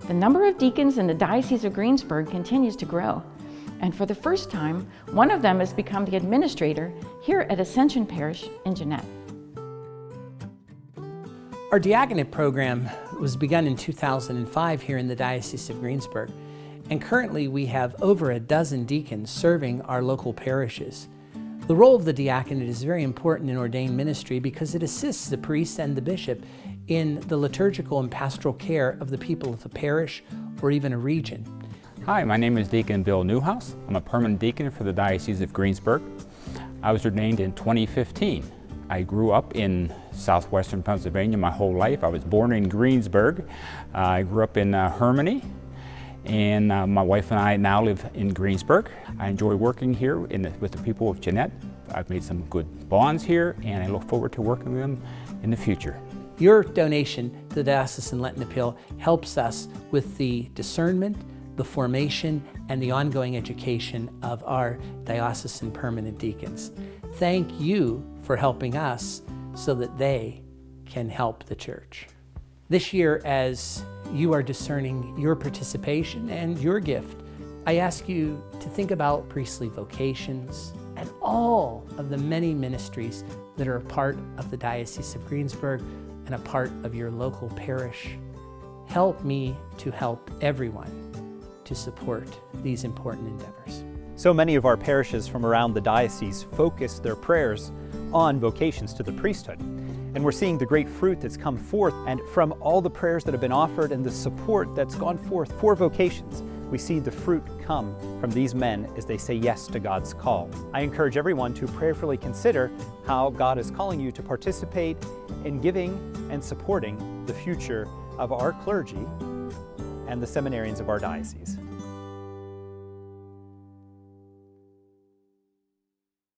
The number of deacons in the Diocese of Greensburg continues to grow. And for the first time, one of them has become the administrator here at Ascension Parish in Jeanette. Our Diaconate program was begun in 2005 here in the Diocese of Greensburg. And currently we have over a dozen deacons serving our local parishes. The role of the diaconate is very important in ordained ministry because it assists the priest and the bishop in the liturgical and pastoral care of the people of a parish or even a region. Hi, my name is Deacon Bill Newhouse. I'm a permanent deacon for the Diocese of Greensburg. I was ordained in 2015. I grew up in southwestern Pennsylvania my whole life. I was born in Greensburg. I grew up in Hermione, and my wife and I now live in Greensburg. I enjoy working here with the people of Jeanette. I've made some good bonds here, and I look forward to working with them in the future. Your donation to the Diocesan Lenten Appeal helps us with the discernment, the formation, and the ongoing education of our diocesan permanent deacons. Thank you for helping us so that they can help the church. This year, as you are discerning your participation and your gift, I ask you to think about priestly vocations and all of the many ministries that are a part of the Diocese of Greensburg and a part of your local parish. Help me to help everyone to support these important endeavors. So many of our parishes from around the diocese focus their prayers on vocations to the priesthood. And we're seeing the great fruit that's come forth, and from all the prayers that have been offered and the support that's gone forth for vocations, we see the fruit come from these men as they say yes to God's call. I encourage everyone to prayerfully consider how God is calling you to participate in giving and supporting the future of our clergy and the seminarians of our diocese.